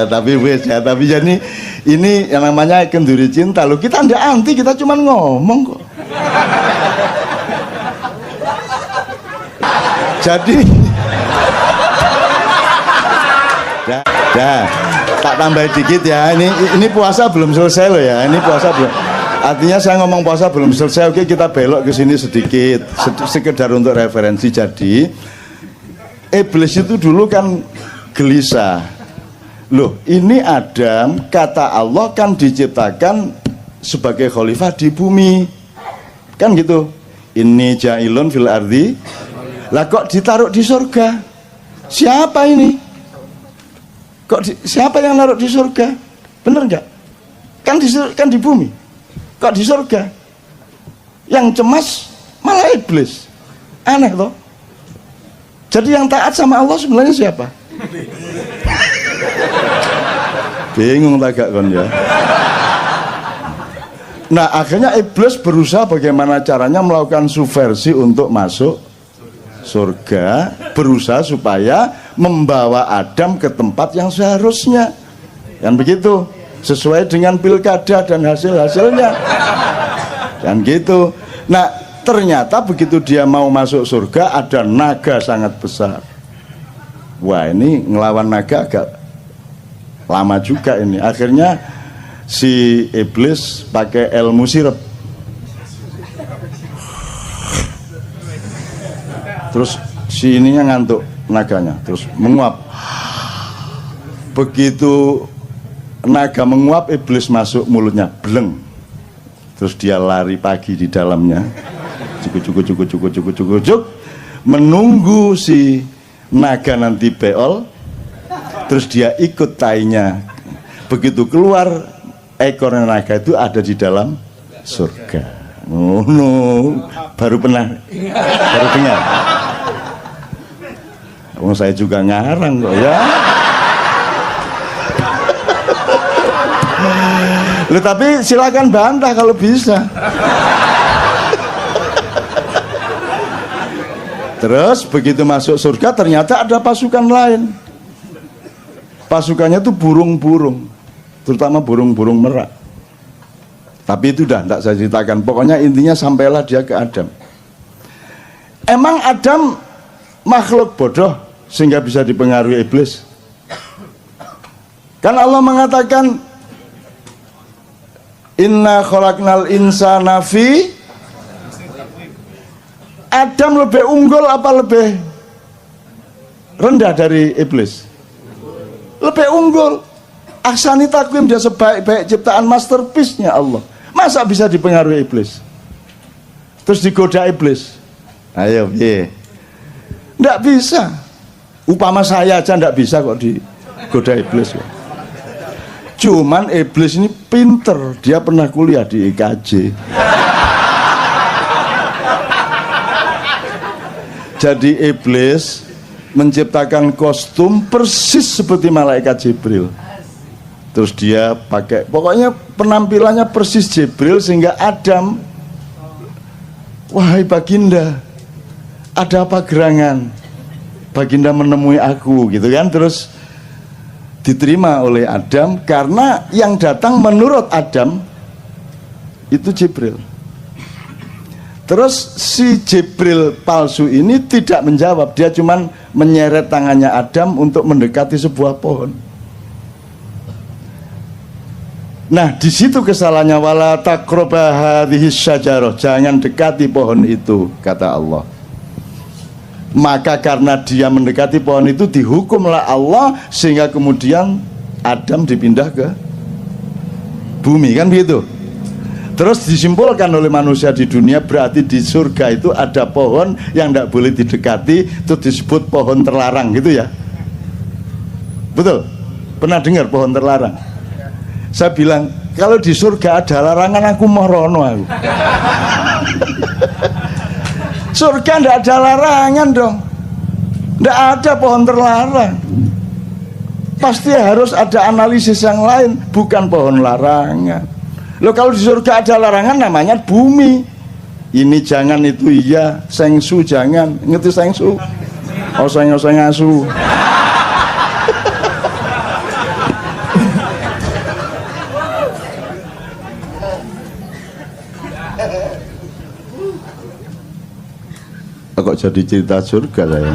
Tapi wes ya, tapi jadi ini yang namanya kenduri cinta loh. Kita ndak anti, kita cuma ngomong kok. Jadi ya, tak tambah dikit ya. Ini puasa belum selesai loh ya. Ini puasa belum. Artinya saya ngomong puasa belum selesai. Oke, kita belok ke sini sedikit, sekedar untuk referensi. Jadi iblis itu dulu kan gelisah. Loh, ini Adam, kata Allah kan diciptakan sebagai khalifah di bumi. Kan gitu. Ini ja'ilun fil ardi. Lah kok ditaruh di surga? Siapa ini? Siapa yang naruh di surga? Bener nggak? Kan di bumi. Kok di surga? Yang cemas malah iblis. Aneh loh. Jadi yang taat sama Allah sebenarnya siapa? Bingung tak gak kon ya. Nah akhirnya iblis berusaha bagaimana caranya melakukan subversi untuk masuk surga, berusaha supaya membawa Adam ke tempat yang seharusnya, kan begitu, sesuai dengan pilkada dan hasil-hasilnya, kan gitu. Nah ternyata begitu dia mau masuk surga ada naga sangat besar. Wah ini ngelawan naga agak lama juga ini. Akhirnya si iblis pakai ilmu sirep. Terus si ininya ngantuk naganya, terus menguap. Begitu naga menguap, iblis masuk mulutnya, bleng. Terus dia lari pagi di dalamnya, cukup, menunggu si naga nanti beol. Terus dia ikut tainya. Begitu keluar, ekor naga itu ada di dalam surga. Oh no, baru dengar. Oh, saya juga ngarang kok ya. Loh, tapi silakan bantah kalau bisa. Terus begitu masuk surga ternyata ada pasukan lain. Pasukannya itu burung-burung, terutama burung-burung merak. Tapi itu dah tidak saya ceritakan. Pokoknya intinya sampailah dia ke Adam. Emang Adam makhluk bodoh sehingga bisa dipengaruhi iblis? Kan Allah mengatakan inna khalaqnal insana fi. Adam lebih unggul apa lebih rendah dari iblis? Lebih unggul. Ahsani takwim, dia sebaik-baik ciptaan, masterpiece-nya Allah. Masa bisa dipengaruhi iblis? Terus digoda iblis? Ayo, ye. Nggak bisa. Upama saya aja nggak bisa kok digoda iblis. Cuman iblis ini pinter, dia pernah kuliah di IKJ. Jadi iblis menciptakan kostum persis seperti malaikat Jibril. Terus dia pakai, pokoknya penampilannya persis Jibril sehingga Adam, wahai Baginda, ada apa gerangan? Baginda menemui aku, gitu kan? Terus diterima oleh Adam karena yang datang menurut Adam itu Jibril. Terus si Jibril palsu ini tidak menjawab, dia cuman menyeret tangannya Adam untuk mendekati sebuah pohon. Nah, di situ kesalahannya, wala taqraba hadhihi syajarah, jangan dekati pohon itu, kata Allah. Maka karena dia mendekati pohon itu dihukumlah Allah sehingga kemudian Adam dipindah ke bumi, kan begitu. Terus disimpulkan oleh manusia di dunia, berarti di surga itu ada pohon yang tidak boleh didekati, itu disebut pohon terlarang gitu ya. Betul? Pernah dengar pohon terlarang? Saya bilang, kalau di surga ada larangan aku mau rono aku. Surga tidak ada larangan dong, tidak ada pohon terlarang. Pasti harus ada analisis yang lain, bukan pohon larangan. Loh, kalau di surga ada larangan namanya bumi. Ini jangan, itu iya, sengsu jangan. Ngerti sengsu? Oseng-oseng asu. Kok jadi cerita surga saya.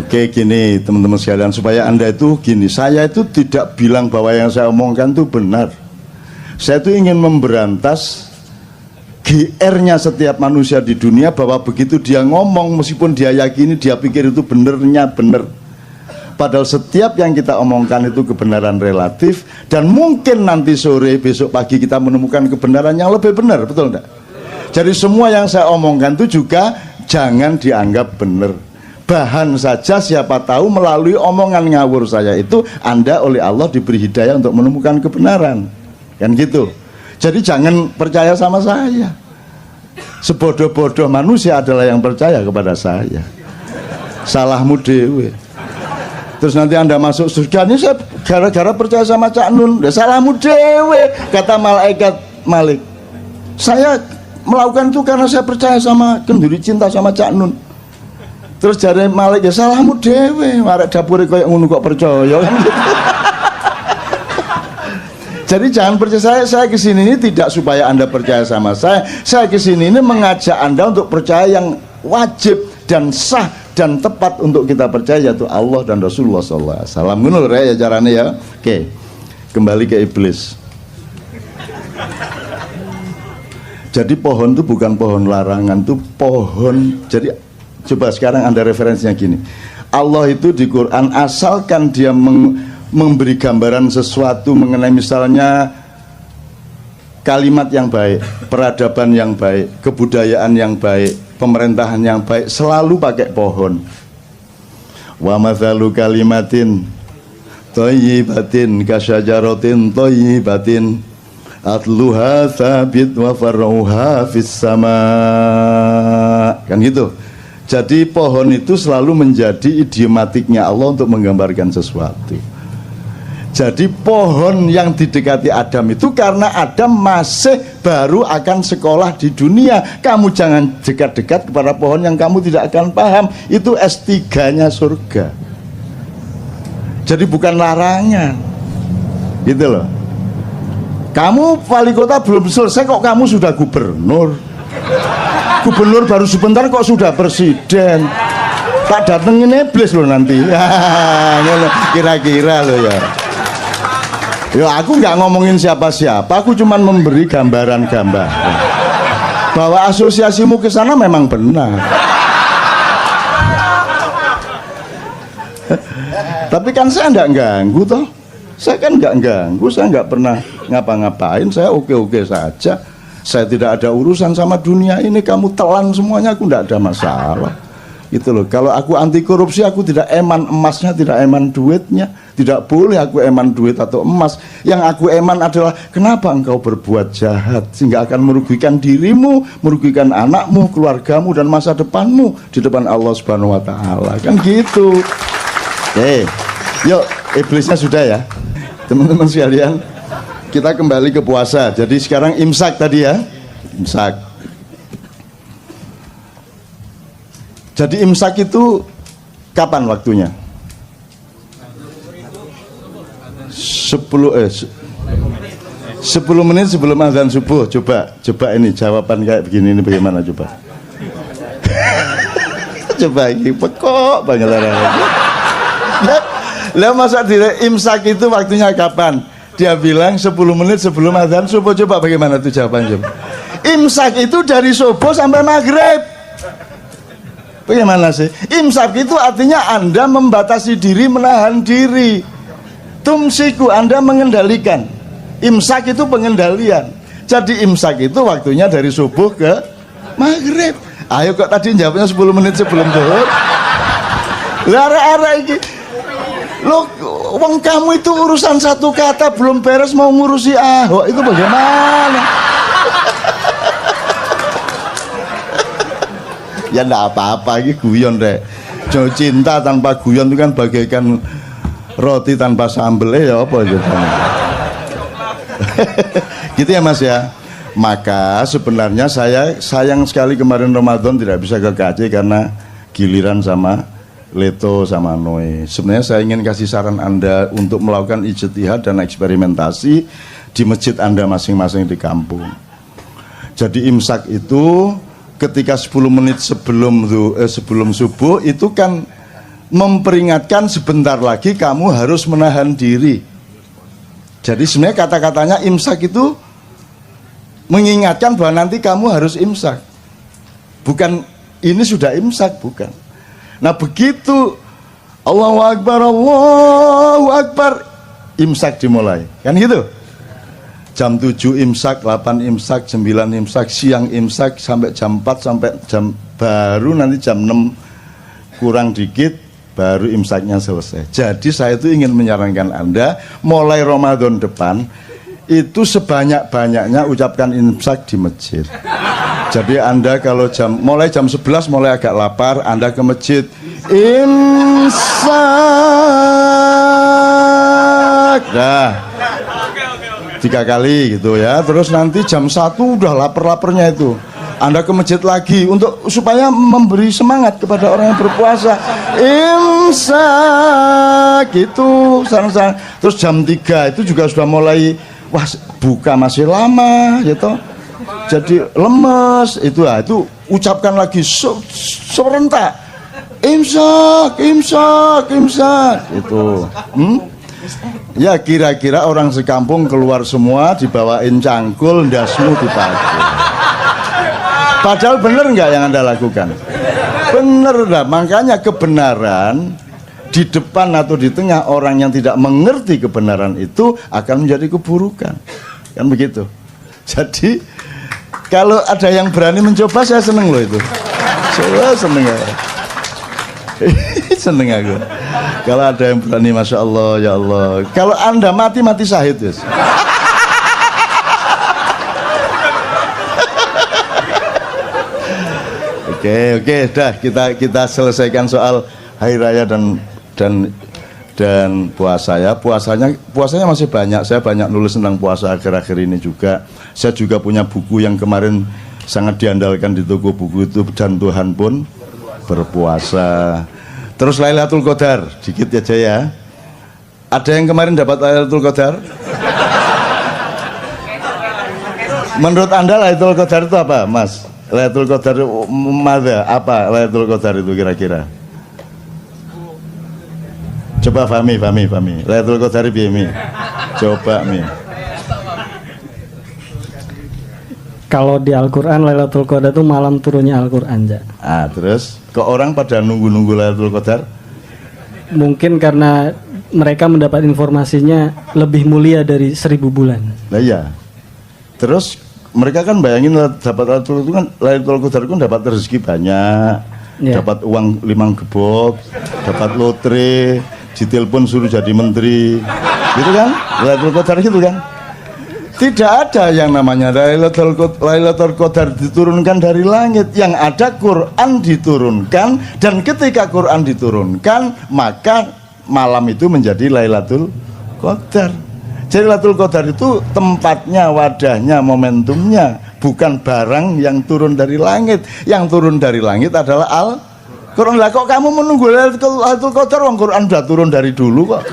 Oke, gini teman-teman sekalian, supaya Anda itu gini, saya itu tidak bilang bahwa yang saya omongkan itu benar. Saya itu ingin memberantas GR-nya setiap manusia di dunia, bahwa begitu dia ngomong, meskipun dia yakini, dia pikir itu benernya bener. Padahal setiap yang kita omongkan itu kebenaran relatif, dan mungkin nanti sore, besok pagi kita menemukan kebenaran yang lebih benar, betul enggak? Jadi semua yang saya omongkan itu juga jangan dianggap benar. Bahan saja, siapa tahu melalui omongan ngawur saya itu Anda oleh Allah diberi hidayah untuk menemukan kebenaran. Kan gitu. Jadi jangan percaya sama saya. Sebodoh-bodoh manusia adalah yang percaya kepada saya. Salahmu dewe. Terus nanti Anda masuk surga, ini saya gara-gara percaya sama Cak Nun. Salahmu dewe, kata malaikat Malik. Saya melakukan itu karena saya percaya sama, kenduri cinta sama Cak Nun. Terus jare Malik, ya salahmu dewe, arek dapure koyo ngono kok percaya. Jadi jangan percaya saya kesini ini tidak supaya Anda percaya sama saya. Saya kesini ini mengajak Anda untuk percaya yang wajib dan sah dan tepat untuk kita percaya, yaitu Allah dan Rasulullah SAW. Ngono lho ya carane ya. Oke. Kembali ke iblis. Jadi pohon itu bukan pohon larangan, itu pohon. Jadi coba sekarang Anda referensinya gini. Allah itu di Quran, asalkan dia memberi gambaran sesuatu mengenai misalnya kalimat yang baik, peradaban yang baik, kebudayaan yang baik, pemerintahan yang baik, selalu pakai pohon. Wa mathalu kalimatin thayyibatin kasyajaratin thayyibatin atluha thabit wa far'uha fis sama, kan gitu. Jadi pohon itu selalu menjadi idiomatiknya Allah untuk menggambarkan sesuatu. Jadi pohon yang didekati Adam itu karena Adam masih baru akan sekolah di dunia. Kamu jangan dekat-dekat kepada pohon yang kamu tidak akan paham. Itu S3-nya surga. Jadi bukan larangan, gitu loh. Kamu wali kota belum selesai kok kamu sudah gubernur. Gubernur baru sebentar kok sudah presiden. Tak datengin iblis loh nanti. Kira-kira loh ya. Ya aku nggak ngomongin siapa-siapa, aku cuma memberi gambaran-gambar bahwa asosiasimu ke sana memang benar. Tapi kan saya nggak ganggu toh. Saya kan nggak ganggu, saya nggak pernah ngapa-ngapain, saya oke-oke saja. Saya tidak ada urusan sama dunia ini, kamu telan semuanya, aku nggak ada masalah. Gitu loh. Kalau aku anti korupsi, aku tidak eman emasnya, tidak eman duitnya. Tidak boleh aku eman duit atau emas. Yang aku eman adalah kenapa engkau berbuat jahat sehingga akan merugikan dirimu, merugikan anakmu, keluargamu, dan masa depanmu di depan Allah Subhanahu wa Ta'ala. Kan gitu. Oke, yuk iblisnya sudah ya. Teman-teman sekalian, kita kembali ke puasa. Jadi sekarang imsak tadi ya, imsak. Jadi imsak itu kapan waktunya? 10 menit sebelum azan subuh. Coba ini jawaban kayak begini ini bagaimana coba? Coba ini pekok banget lah masa dire imsak itu waktunya kapan? Dia bilang 10 menit sebelum azan subuh. Coba bagaimana tuh jawaban coba? Imsak itu dari subuh sampai maghrib. Bagaimana sih? Imsak itu artinya Anda membatasi diri, menahan diri. Tumsiku, Anda mengendalikan. Imsak itu pengendalian. Jadi imsak itu waktunya dari subuh ke maghrib. Ayo kok tadi jawabnya 10 menit sebelum zuhur. Lara-ara iki. Loh, wong kamu itu urusan satu kata belum beres mau ngurusi Ahok, itu bagaimana? Ya enggak apa-apa, ini guyon deh. Jauh cinta tanpa guyon itu kan bagaikan roti tanpa sambel ya apa gitu. Gitu ya Mas ya. Maka sebenarnya saya sayang sekali kemarin Ramadan tidak bisa ke KJ karena giliran sama Leto sama Noe. Sebenarnya saya ingin kasih saran Anda untuk melakukan ijtihad dan eksperimentasi di masjid Anda masing-masing di kampung. Jadi imsak itu ketika 10 menit sebelum subuh itu kan memperingatkan sebentar lagi kamu harus menahan diri. Jadi sebenarnya kata-katanya imsak itu mengingatkan bahwa nanti kamu harus imsak. Bukan ini sudah imsak, bukan. Nah begitu Allahu Akbar, imsak dimulai. Kan gitu. Jam 7 imsak, 8 imsak, 9 imsak, siang imsak sampai jam 4 sampai baru nanti jam 6 kurang dikit baru imsaknya selesai. Jadi saya itu ingin menyarankan Anda mulai Ramadan depan itu sebanyak-banyaknya ucapkan imsak di masjid. Jadi Anda kalau mulai jam 11 mulai agak lapar, Anda ke masjid imsak. Dah. 3 kali gitu ya. Terus nanti jam 1 udah lapar-laparnya itu. Anda ke masjid lagi untuk supaya memberi semangat kepada orang yang berpuasa. Imsak itu saran-saran. Terus jam 3 itu juga sudah mulai wah buka masih lama gitu. Jadi lemes itu ucapkan lagi serentak. Imsak itu. Ya kira-kira orang sekampung keluar semua dibawain cangkul ndasmu dipakai. Padahal benar nggak yang Anda lakukan? Benar dah. Makanya kebenaran di depan atau di tengah orang yang tidak mengerti kebenaran itu akan menjadi keburukan. Kan begitu. Jadi kalau ada yang berani mencoba saya seneng loh itu. Saya seneng ya. Seneng aku. Kalau ada yang berani, masya Allah, ya Allah. Kalau Anda mati syahid yes. Oke, dah kita selesaikan soal hari raya dan puasa ya. Puasanya masih banyak. Saya banyak nulis tentang puasa akhir-akhir ini juga. Saya juga punya buku yang kemarin sangat diandalkan di toko buku itu, dan Tuhan pun berpuasa. Terus Lailatul Qadar, dikit aja ya. Ada yang kemarin dapat Lailatul Qadar? Menurut Anda Lailatul Qadar itu apa, Mas? Lailatul Qadar apa Lailatul Qadar itu kira-kira? Coba Fami. Lailatul Qadar piye? Coba Mi. Kalau di Al-Quran Lailatul Qadar itu malam turunnya Al-Quran ya. Terus kok orang pada nunggu Lailatul Qadar? Mungkin karena mereka mendapat informasinya lebih mulia dari 1000 bulan. Nah iya. Terus mereka kan bayangin dapat Lailatul Qadar itu kan dapat rezeki banyak, dapat uang 5 gebok, dapat lotre, ditelepon suruh jadi menteri, gitu kan? Lailatul Qadar gitu kan? Tidak ada yang namanya Lailatul Qadar diturunkan dari langit. Yang ada Quran diturunkan, dan ketika Quran diturunkan maka malam itu menjadi Lailatul Qadar. Jadi Lailatul Qadar itu tempatnya, wadahnya, momentumnya, bukan barang yang turun dari langit. Yang turun dari langit adalah Al-Quran. Lah kok kamu menunggu Lailatul Qadar, wong Quran sudah turun dari dulu kok.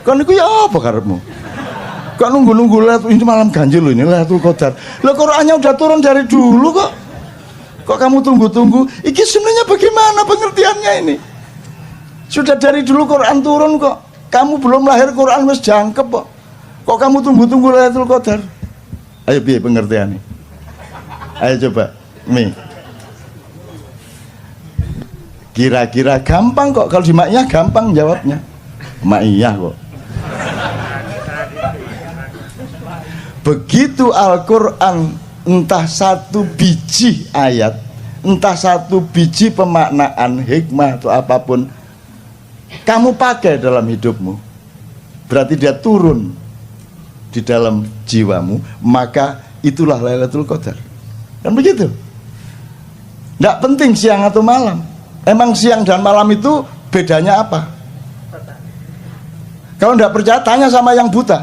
Kan itu ya apa karepmu? Kok nunggu ini malam ganjil loh, ini Lailatul Qadar. Lah Qur'annya udah turun dari dulu kok. Kok kamu tunggu-tunggu? Iki sebenarnya bagaimana pengertiannya ini? Sudah dari dulu Quran turun kok. Kamu belum lahir Quran wis jangkep kok. Kok kamu tunggu-tunggu Lailatul Qadar? Ayo piye pengertiannya? Ayo coba, Mi. Kira-kira gampang kok, kalau di Ma'iyah gampang jawabnya. Ma'iyah kok. Begitu Al-Quran, entah satu biji ayat, entah satu biji pemaknaan, hikmah atau apapun, kamu pakai dalam hidupmu, berarti dia turun di dalam jiwamu, maka itulah Lailatul Qadar. Kan begitu? Tidak penting siang atau malam. Emang siang dan malam itu bedanya apa? Kalau tidak percaya, tanya sama yang buta.